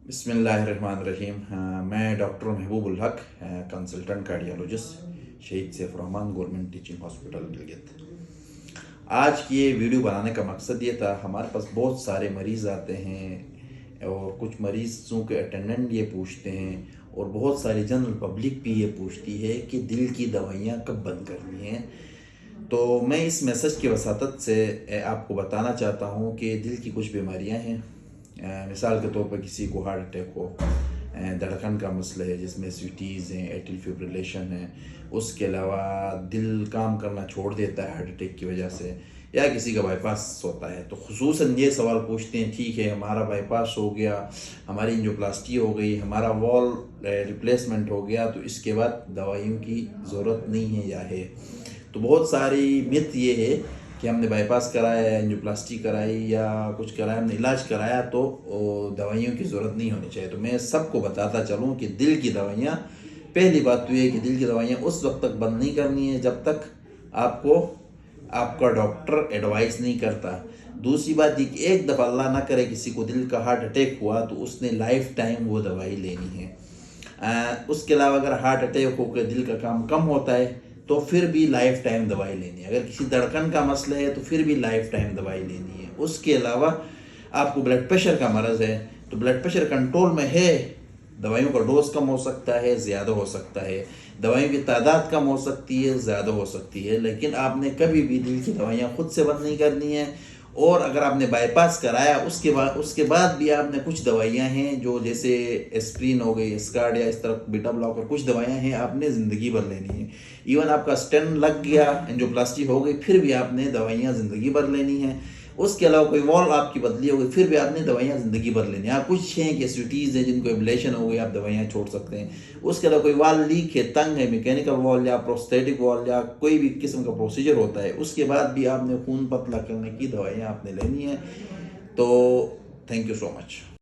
बिस्मिल्लाहिर्रहमानिर्रहीम। मैं डॉक्टर महबूब ul Haq, consultant cardiologist, शहीद Saif Rahman government teaching hospital Gilgit. आज की ये वीडियो बनाने का मकसद ये था, हमारे पास बहुत सारे मरीज़ आते हैं और कुछ मरीज़ों के अटेंडेंट ये पूछते हैं और बहुत सारी जनरल पब्लिक भी ये पूछती है कि दिल की दवाइयाँ कब बंद करनी हैं। तो मैं इस मैसेज की वसातत से आपको बताना चाहता हूँ कि दिल की कुछ बीमारियाँ हैं। मिसाल के तौर पर किसी को हार्ट अटैक हो, धड़कन का मसला है जिसमें स्वीटीज़ हैं, एट्रियल फिब्रिलेशन है, उसके अलावा दिल काम करना छोड़ देता है हार्ट अटैक की वजह से, या किसी का बाईपास होता है। तो खुसूसन ये सवाल पूछते हैं, ठीक है हमारा बाईपास हो गया, हमारी एंजियोप्लास्टी हो गई, हमारा वॉल रिप्लेसमेंट हो गया, तो इसके बाद दवाइयों की ज़रूरत नहीं है या है। तो बहुत सारी मिथ ये है कि हमने बाईपास कराया, एंजियोप्लास्टी कराई या कुछ कराया, हमने इलाज कराया तो दवाइयों की ज़रूरत नहीं होनी चाहिए। तो मैं सबको बताता चलूँ कि दिल की दवाइयाँ, पहली बात तो ये है कि दिल की दवाइयाँ उस वक्त तक बंद नहीं करनी है जब तक आपको आपका डॉक्टर एडवाइस नहीं करता। दूसरी बात ये कि एक दफ़ा अल्लाह ना करे किसी को दिल का हार्ट अटैक हुआ तो उसने लाइफ टाइम वो दवाई लेनी है। उसके अलावा अगर हार्ट अटैक होकर दिल का काम कम होता है तो फिर भी लाइफ टाइम दवाई लेनी है। अगर किसी धड़कन का मसला है तो फिर भी लाइफ टाइम दवाई लेनी है। उसके अलावा आपको ब्लड प्रेशर का मरज़ है तो ब्लड प्रेशर कंट्रोल में है, दवाइयों का डोज कम हो सकता है, ज़्यादा हो सकता है, दवाइयों की तादाद कम हो सकती है, ज़्यादा हो सकती है, लेकिन आपने कभी भी दिल की दवाइयाँ खुद से बंद नहीं करनी है। और अगर आपने बाईपास कराया उसके बाद भी आपने कुछ दवाइयाँ हैं जो जैसे एस्प्रिन हो गई, स्कार्ड या इस तरह बीटा ब्लॉकर, कुछ दवाइयाँ हैं आपने ज़िंदगी भर लेनी है। इवन आपका स्टेंट लग गया, एंजियोप्लास्टी हो गई, फिर भी आपने दवाइयाँ ज़िंदगी भर लेनी है। उसके अलावा कोई वॉल आपकी बदली हो गई, फिर भी आपने दवाइयाँ ज़िंदगी भर लेनी है। कुछ हैं कि एसयूटीज़ हैं जिनको एब्लेशन हो गई, आप दवाइयाँ छोड़ सकते हैं। उसके अलावा कोई वॉल लीक है, तंग है, मैकेनिकल वॉल या प्रोस्थेटिक वॉल या कोई भी किस्म का प्रोसीजर होता है, उसके बाद भी आपने खून पतला करने की दवाइयाँ आपने लेनी है। तो थैंक यू सो मच।